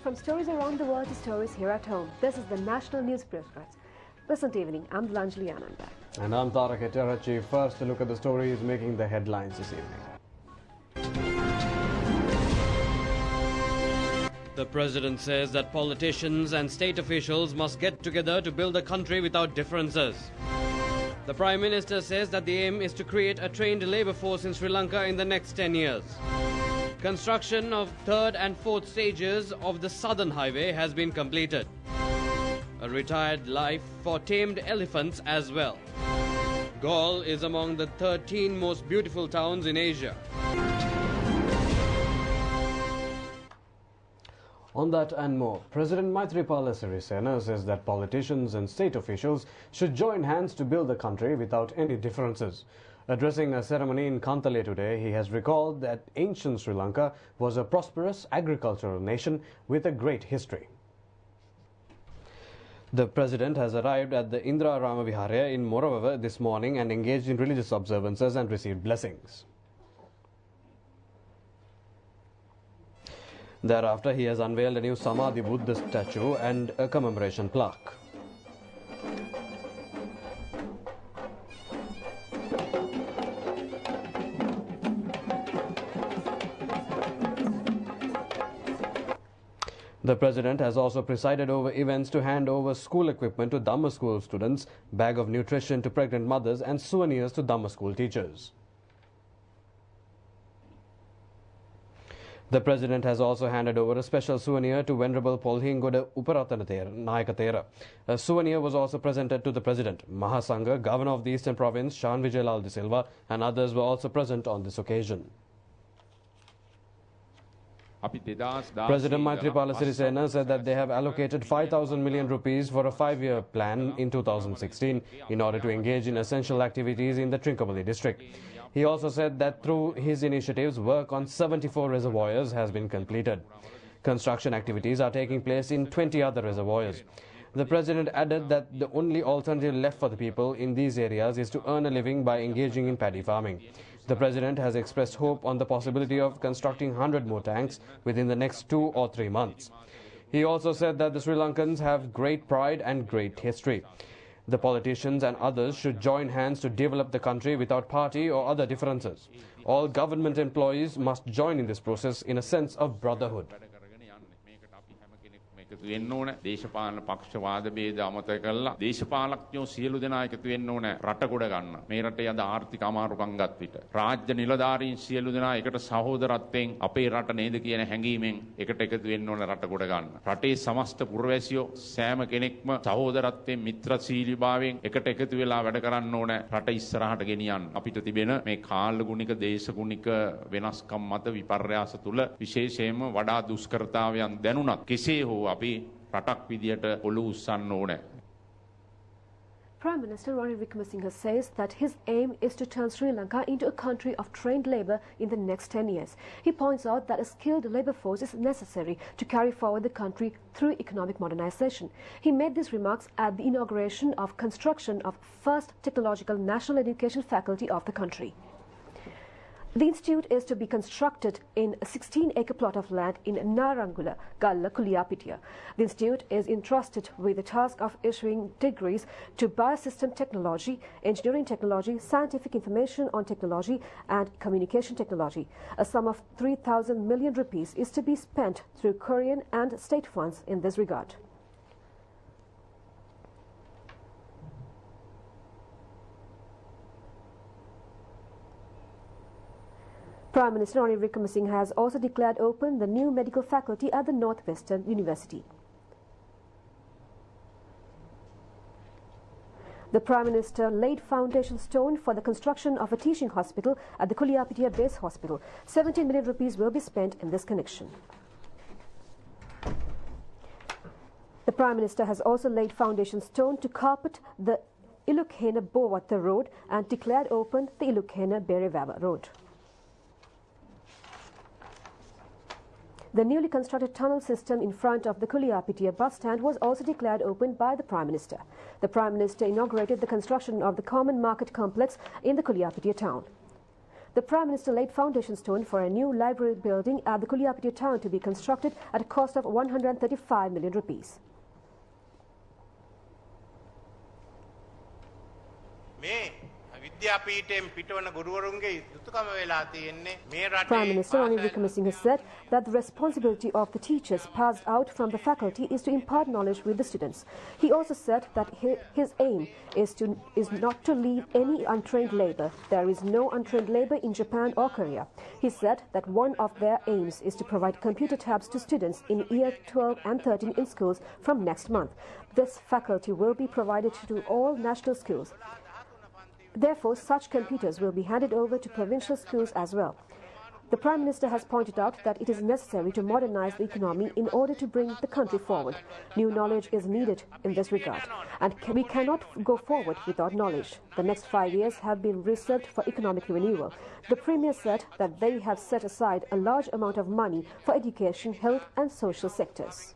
from stories around the world to stories here at home. This is the National News Broadcast. Pleasant evening. I'm Lanjali Ananda. And I'm Tarak Eterachi. First, a look at the stories making the headlines this evening. The president says that politicians and state officials must get together to build a country without differences. The Prime Minister says that the aim is to create a trained labour force in Sri Lanka in the next 10 years. Construction of third and fourth stages of the Southern Highway has been completed. A retired life for tamed elephants as well. Galle is among the 13 most beautiful towns in Asia. On that and more, President Maithripala says that politicians and state officials should join hands to build the country without any differences. Addressing a ceremony in Kantale today, he has recalled that ancient Sri Lanka was a prosperous agricultural nation with a great history. The president has arrived at the Indra Rama Viharya in Borah this morning and engaged in religious observances and received blessings. Thereafter, he has unveiled a new Samadhi Buddha statue and a commemoration plaque. The president has also presided over events to hand over school equipment to Dhamma school students, bag of nutrition to pregnant mothers and souvenirs to Dhamma school teachers. The president has also handed over a special souvenir to Venerable Polhingoda Uparatana Nayaka. A souvenir was also presented to the president. Mahasangha, Governor of the Eastern Province, Shan Vijayalal de Silva and others were also present on this occasion. President Maithripala said that they have allocated 5,000 million rupees for a 5-year plan in 2016 in order to engage in essential activities in the Trincomalee district. He also said that through his initiatives, work on 74 reservoirs has been completed. Construction activities are taking place in 20 other reservoirs. The president added that the only alternative left for the people in these areas is to earn a living by engaging in paddy farming. The president has expressed hope on the possibility of constructing 100 more tanks within the next 2 or 3 months. He also said that the Sri Lankans have great pride and great history. The politicians and others should join hands to develop the country without party or other differences. All government employees must join in this process in a sense of brotherhood. වෙන්න ඕන දේශපාලන පක්ෂවාද ભેද අමතක කරලා දේශපාලඥයෝ සියලු දෙනා එකතු වෙන්න ඕන රට ගොඩ ගන්න. මේ රටේ අද ආර්ථික අමාරුකම් ගත් විට රාජ්‍ය නිලධාරීන් සියලු දෙනා එකට සහෝදරත්වයෙන් අපේ රට නේද කියන හැඟීමෙන් එකට එකතු වෙන්න ඕන රට ගොඩ ගන්න. රටේ සමස්ත පුරවැසියෝ සෑම කෙනෙක්ම සහෝදරත්වයෙන් මිත්‍රශීලීභාවයෙන් එකට එකතු වෙලා වැඩ කරන්න ඕන රට ඉස්සරහට ගෙනියන්න. අපිට තිබෙන මේ කාලගුණික දේශගුණික වෙනස්කම් මත විපර්යාස තුල විශේෂයෙන්ම වඩා දුෂ්කරතාවයන් දැනුණත් කෙසේ හෝ Prime Minister Ranil Wickremesinghe says that his aim is to turn Sri Lanka into a country of trained labour in the next 10 years. He points out that a skilled labour force is necessary to carry forward the country through economic modernisation. He made these remarks at the inauguration of construction of first technological national education faculty of the country. The institute is to be constructed in a 16-acre plot of land in Narangula, Galle, Kuliyapitiya. The institute is entrusted with the task of issuing degrees to biosystem technology, engineering technology, scientific information on technology and communication technology. A sum of 3,000 million rupees is to be spent through Korean and state funds in this regard. Prime Minister Ranil Wickremesinghe has also declared open the new medical faculty at the Northwestern University. The Prime Minister laid foundation stone for the construction of a teaching hospital at the Kuliyapitiya Base Hospital. 17 million rupees will be spent in this connection. The Prime Minister has also laid foundation stone to carpet the Ilukhena-Bowatha Road and declared open the Ilukhena-Berewava Road. The newly constructed tunnel system in front of the Kuliyapitiya bus stand was also declared open by the Prime Minister. The Prime Minister inaugurated the construction of the common market complex in the Kuliyapitiya town. The Prime Minister laid foundation stone for a new library building at the Kuliyapitiya town to be constructed at a cost of 135 million rupees. Prime Minister Ranil Wickremesinghe said that the responsibility of the teachers passed out from the faculty is to impart knowledge with the students. He also said that his aim is not to leave any untrained labour. There is no untrained labour in Japan or Korea. He said that one of their aims is to provide computer tabs to students in year 12 and 13 in schools from next month. This faculty will be provided to all national schools. Therefore, such computers will be handed over to provincial schools as well. The Prime Minister has pointed out that it is necessary to modernize the economy in order to bring the country forward. New knowledge is needed in this regard, and we cannot go forward without knowledge. The next 5 years have been reserved for economic renewal. The Premier said that they have set aside a large amount of money for education, health and social sectors.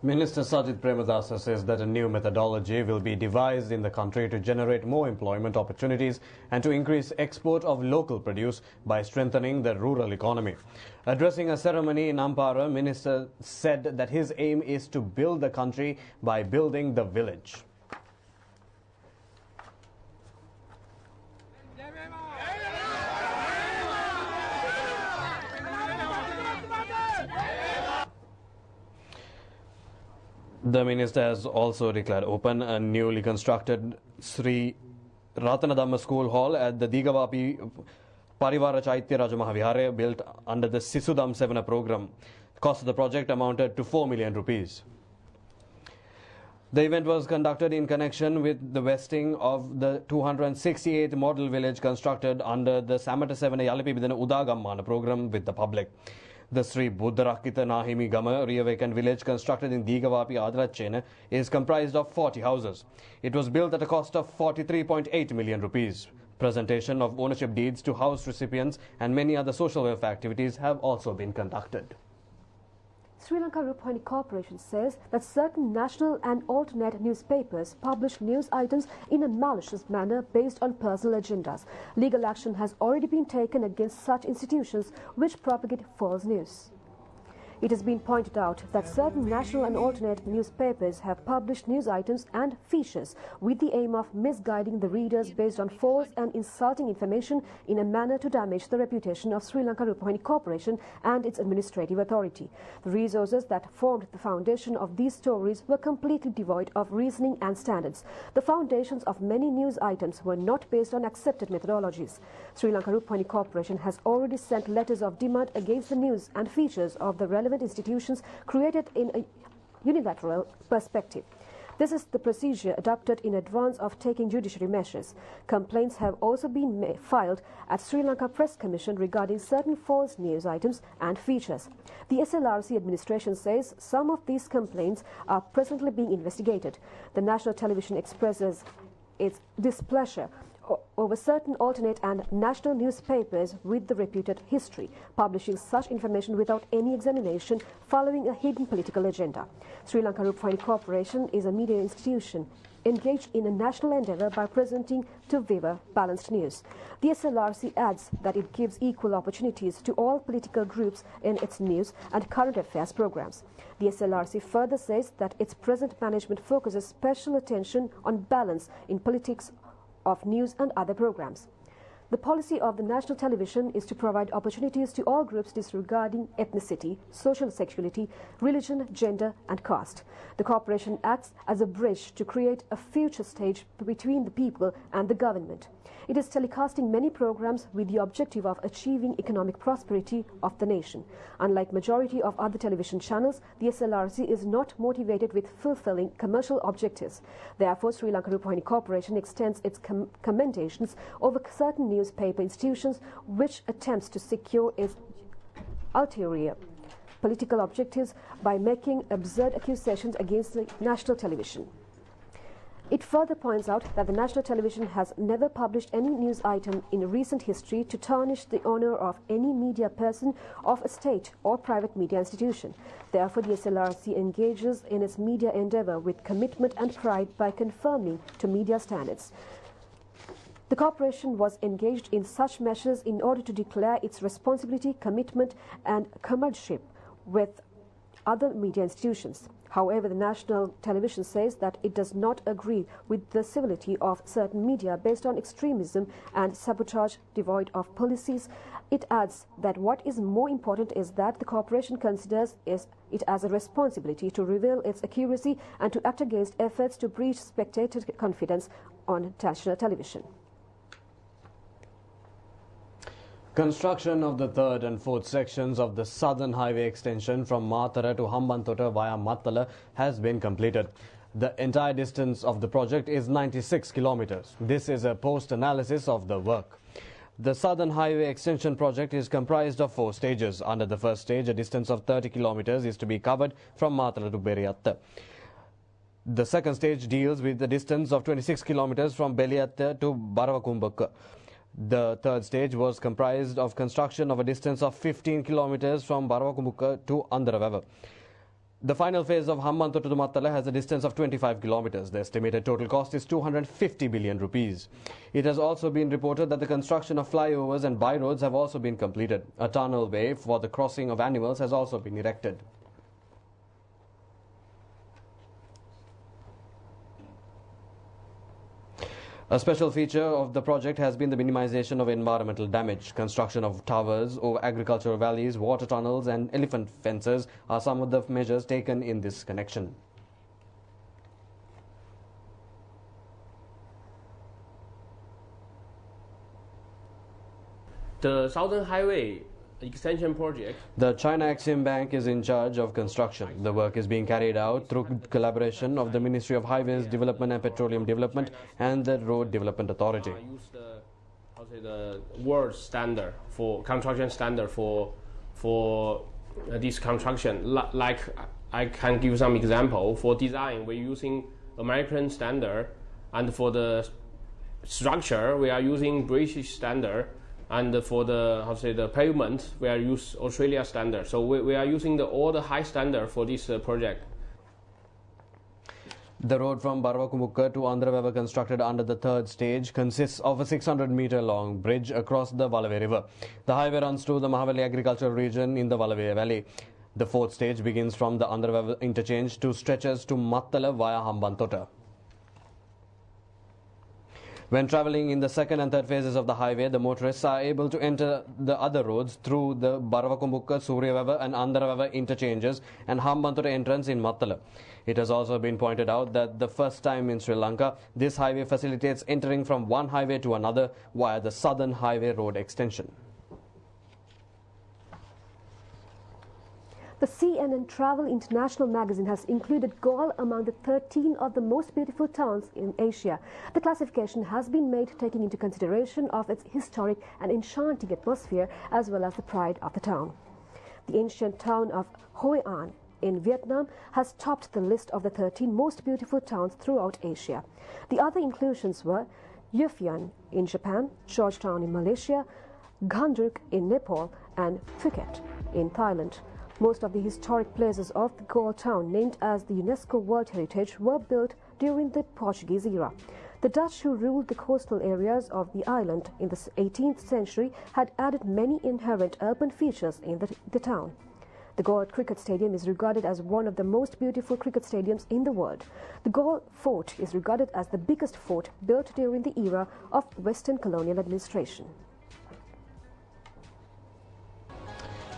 Minister Sajid Premadasa says that a new methodology will be devised in the country to generate more employment opportunities and to increase export of local produce by strengthening the rural economy. Addressing a ceremony in Ampara, Minister said that his aim is to build the country by building the village. The minister has also declared open a newly constructed Sri Ratanadhamma School Hall at the Digavapi Parivara Chaitya Rajamahawihare built under the Sisudam Sevana program. The cost of the project amounted to 4 million rupees. The event was conducted in connection with the vesting of the 268th model village constructed under the Samata Sevana Yalipi Bidana Udagammana program with the public. The Sri Buddharakita Nahimi Gama reawakened village constructed in Digavapi Adalachena is comprised of 40 houses. It was built at a cost of 43.8 million rupees. Presentation of ownership deeds to house recipients and many other social welfare activities have also been conducted. Sri Lanka Rupavahini Corporation says that certain national and alternate newspapers publish news items in a malicious manner based on personal agendas. Legal action has already been taken against such institutions which propagate false news. It has been pointed out that certain national and alternate newspapers have published news items and features with the aim of misguiding the readers based on false and insulting information in a manner to damage the reputation of Sri Lanka Rupavahini Corporation and its administrative authority. The resources that formed the foundation of these stories were completely devoid of reasoning and standards. The foundations of many news items were not based on accepted methodologies. Sri Lanka Rupavahini Corporation has already sent letters of demand against the news and features of the relevant institutions created in a unilateral perspective. This is the procedure adopted in advance of taking judiciary measures. Complaints have also been filed at Sri Lanka Press Commission regarding certain false news items and features. The SLRC administration says some of these complaints are presently being investigated. The national television expresses its displeasure over certain alternate and national newspapers with the reputed history, publishing such information without any examination following a hidden political agenda. Sri Lanka Rupavahini Corporation is a media institution engaged in a national endeavour by presenting to viewer balanced news. The SLRC adds that it gives equal opportunities to all political groups in its news and current affairs programs. The SLRC further says that its present management focuses special attention on balance in politics of news and other programs. The policy of the national television is to provide opportunities to all groups disregarding ethnicity, social sexuality, religion, gender and caste. The corporation acts as a bridge to create a future stage between the people and the government. It is telecasting many programs with the objective of achieving economic prosperity of the nation. Unlike majority of other television channels, the SLRC is not motivated with fulfilling commercial objectives. Therefore, Sri Lanka Rupavahini Corporation extends its commendations over certain newspaper institutions which attempts to secure its ulterior political objectives by making absurd accusations against the national television. It further points out that the national television has never published any news item in recent history to tarnish the honor of any media person of a state or private media institution. Therefore, the SLRC engages in its media endeavor with commitment and pride by conforming to media standards. The corporation was engaged in such measures in order to declare its responsibility, commitment and comradeship with other media institutions. However, the national television says that it does not agree with the civility of certain media based on extremism and sabotage devoid of policies. It adds that what is more important is that the corporation considers it as a responsibility to reveal its accuracy and to act against efforts to breach spectator confidence on national television. Construction of the third and fourth sections of the southern highway extension from Mathara to Hambantota via Mattala has been completed. The entire distance of the project is 96 kilometers. This is a post-analysis of the work. The southern highway extension project is comprised of 4 stages. Under the first stage, a distance of 30 kilometers is to be covered from Mathara to Beriyatta. The second stage deals with the distance of 26 kilometers from Beliyatta to Baravakumbaka. The third stage was comprised of construction of a distance of 15 kilometers from Baravakumbaka to Andaravava. The final phase of Hambantota to Mattala has a distance of 25 kilometers. The estimated total cost is 250 billion rupees. It has also been reported that the construction of flyovers and byroads have also been completed. A tunnel way for the crossing of animals has also been erected. A special feature of the project has been the minimization of environmental damage. Construction of towers over agricultural valleys, water tunnels and elephant fences are some of the measures taken in this connection. The Southern Highway Extension Project. The China Exim Bank is in charge of construction. The work is being carried out through collaboration of the Ministry of Highways Development and Petroleum Development and the Road Development Authority. Use the world standard for construction standard for this construction. Like I can give some example. For design, we're using American standard, and for the structure, we are using British standard. And for the pavement, we are use Australia standard. So we are using all the high standard for this project. The road from Baravakumbaka to Andaravava, constructed under the third stage, consists of a 600-meter long bridge across the Valave River. The highway runs through the Mahavali agricultural region in the Valave Valley. The fourth stage begins from the Andaravava interchange to stretches to Mattala via Hambantota. When travelling in the second and third phases of the highway, the motorists are able to enter the other roads through the Baravakumbaka, Suryavava and Andaravava interchanges and Hambantota entrance in Mattala. It has also been pointed out that the first time in Sri Lanka, this highway facilitates entering from one highway to another via the Southern Highway Road extension. The CNN Travel International magazine has included Galle among the 13 of the most beautiful towns in Asia. The classification has been made taking into consideration of its historic and enchanting atmosphere as well as the pride of the town. The ancient town of Hoi An in Vietnam has topped the list of the 13 most beautiful towns throughout Asia. The other inclusions were Yufyan in Japan, Georgetown in Malaysia, Gandruk in Nepal and Phuket in Thailand. Most of the historic places of the Galle town, named as the UNESCO World Heritage, were built during the Portuguese era. The Dutch, who ruled the coastal areas of the island in the 18th century, had added many inherent urban features in the town. The Galle Cricket Stadium is regarded as one of the most beautiful cricket stadiums in the world. The Galle Fort is regarded as the biggest fort built during the era of Western colonial administration.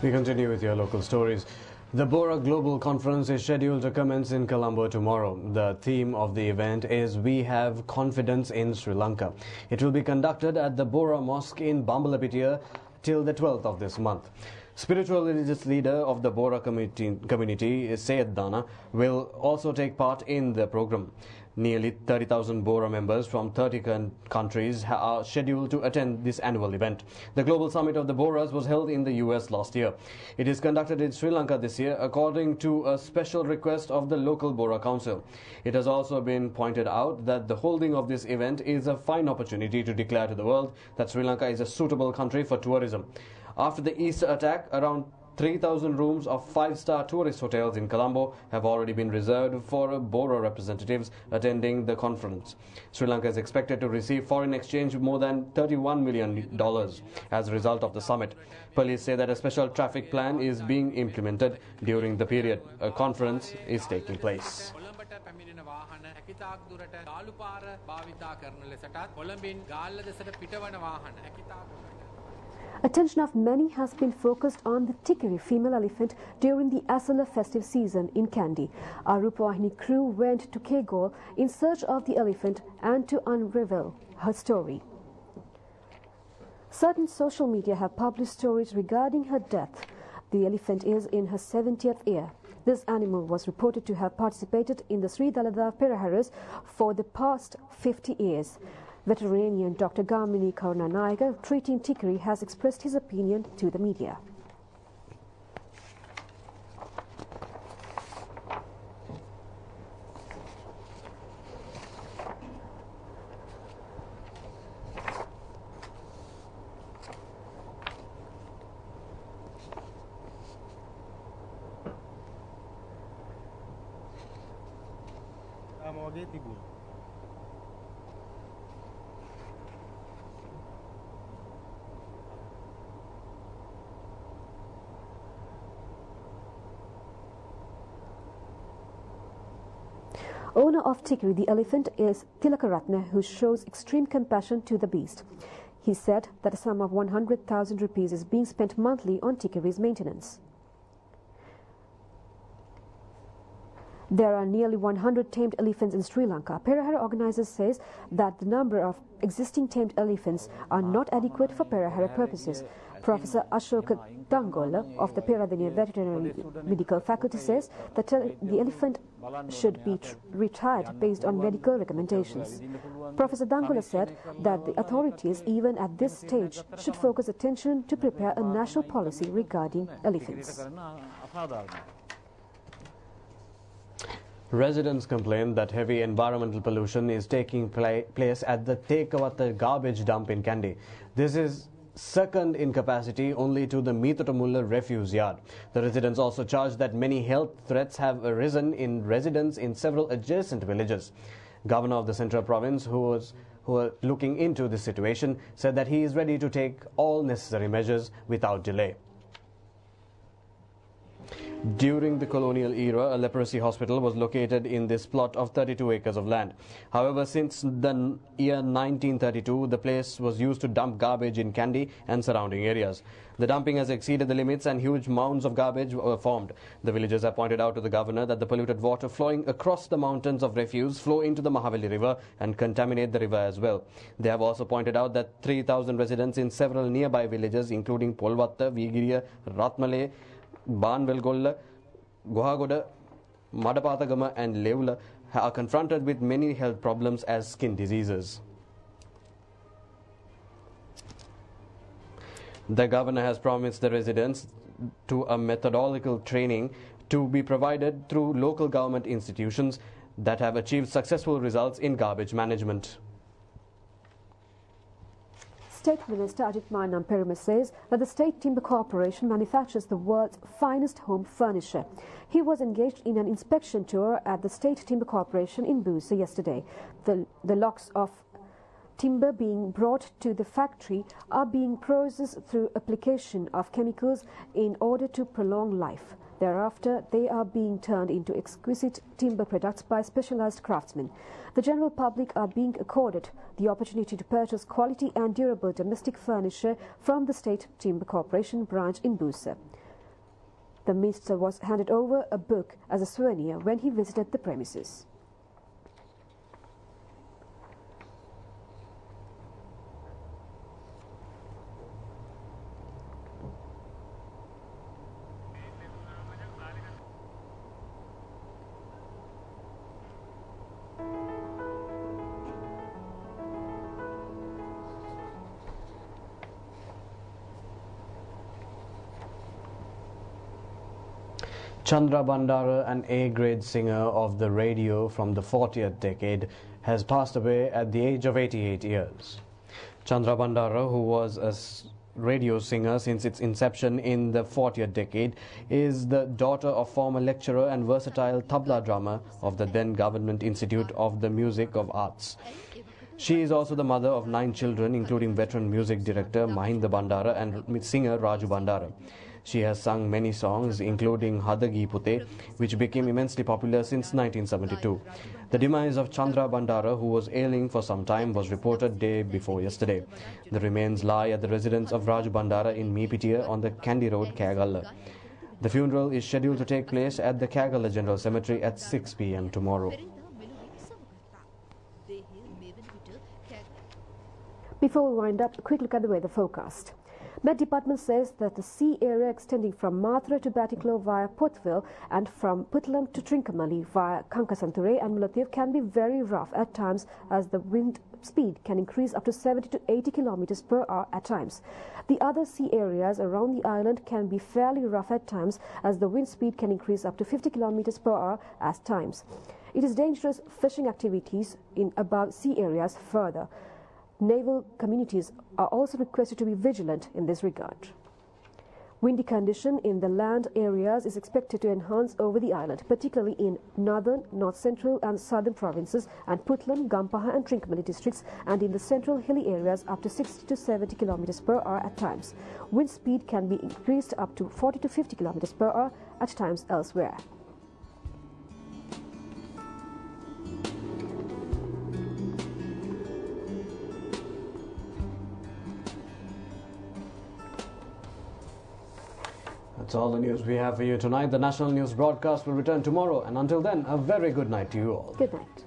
We continue with your local stories. The Borah Global Conference is scheduled to commence in Colombo tomorrow. The theme of the event is We Have Confidence in Sri Lanka. It will be conducted at the Borah Mosque in Bambalapitiya till the 12th of this month. Spiritual religious leader of the Borah community, Syed Dana, will also take part in the program. Nearly 30,000 Borah members from 30 countries are scheduled to attend this annual event. The global summit of the Borahs was held in the US last year. It is conducted in Sri Lanka this year according to a special request of the local Borah Council. It has also been pointed out that the holding of this event is a fine opportunity to declare to the world that Sri Lanka is a suitable country for tourism. After the Easter attack, around 3,000 rooms of 5-star tourist hotels in Colombo have already been reserved for Borah representatives attending the conference. Sri Lanka is expected to receive foreign exchange more than $31 million as a result of the summit. Police say that a special traffic plan is being implemented during the period a conference is taking place. Attention of many has been focused on the Tikiri female elephant during the Asala festive season in Kandy. Our Rupawahini crew went to Galle in search of the elephant and to unravel her story. Certain social media have published stories regarding her death. The elephant is in her 70th year. This animal was reported to have participated in the Sri Dalada Peraharas for the past 50 years. Veterinarian Dr. Gamini Karunanayaka, treating Tikiri, has expressed his opinion to the media. Owner of Tikiri the elephant is Tilakaratne, who shows extreme compassion to the beast. He said that a sum of 100,000 rupees is being spent monthly on Tikiri's maintenance. There are nearly 100 tamed elephants in Sri Lanka. Perahara organizers says that the number of existing tamed elephants are not adequate for Perahara purposes. Professor Ashoka Dangola of the Peradeniya Veterinary Medical Faculty says that the elephant should be retired based on medical recommendations. Professor Dangola said that the authorities, even at this stage, should focus attention to prepare a national policy regarding elephants. Residents complain that heavy environmental pollution is taking place at the Tekawata garbage dump in Kandy. This is second in capacity only to the Maithripala refuse yard. The residents also charge that many health threats have arisen in residents in several adjacent villages. Governor of the Central Province, who are looking into this situation, said that he is ready to take all necessary measures without delay. During the colonial era, a leprosy hospital was located in this plot of 32 acres of land. However, since the year 1932, the place was used to dump garbage in Kandy and surrounding areas. The dumping has exceeded the limits and huge mounds of garbage were formed. The villagers have pointed out to the governor that the polluted water flowing across the mountains of refuse flow into the Mahaveli river and contaminate the river as well. They have also pointed out that 3,000 residents in several nearby villages, including Polwatta, Vigiriya, Ratmale, Banvelgolla, Gohagoda, Madapatagama and Levula are confronted with many health problems as skin diseases. The governor has promised the residents to a methodological training to be provided through local government institutions that have achieved successful results in garbage management. State Minister Ajit Mainam Perumal says that the State Timber Corporation manufactures the world's finest home furniture. He was engaged in an inspection tour at the State Timber Corporation in Borah yesterday. The logs of timber being brought to the factory are being processed through application of chemicals in order to prolong life. Thereafter, they are being turned into exquisite timber products by specialized craftsmen. The general public are being accorded the opportunity to purchase quality and durable domestic furniture from the State Timber Corporation branch in Borah. The minister was handed over a book as a souvenir when he visited the premises. Chandra Bhandara, an A-grade singer of the radio from the 40th decade, has passed away at the age of 88 years. Chandra Bhandara, who was a radio singer since its inception in the 40th decade, is the daughter of former lecturer and versatile tabla drummer of the then Government Institute of the Music of Arts. She is also the mother of 9 children, including veteran music director Maithripala Bhandara and singer Raju Bhandara. She has sung many songs, including Hadagi Pute, which became immensely popular since 1972. The demise of Chandra Bhandara, who was ailing for some time, was reported day before yesterday. The remains lie at the residence of Raju Bhandara in Meepitia on the Kandy Road, Galle. The funeral is scheduled to take place at the Galle General Cemetery at 6 p.m. tomorrow. Before we wind up, a quick look at the weather forecast. Met Department says that the sea area extending from Mathura to Batticaloa via Portville and from Puttalam to Trincomalee via Kankasanture and Mullaitivu can be very rough at times, as the wind speed can increase up to 70 to 80 kilometers per hour at times. The other sea areas around the island can be fairly rough at times, as the wind speed can increase up to 50 kilometers per hour at times. It is dangerous fishing activities in above sea areas further. Naval communities are also requested to be vigilant in this regard. Windy condition in the land areas is expected to enhance over the island, particularly in northern, north central and southern provinces and Puttalam, Gampaha and Trincomalee districts, and in the central hilly areas up to 60 to 70 kilometers per hour at times. Wind speed can be increased up to 40 to 50 kilometers per hour at times elsewhere. That's all the news we have for you tonight. The national news broadcast will return tomorrow, and until then, a very good night to you all. Good night.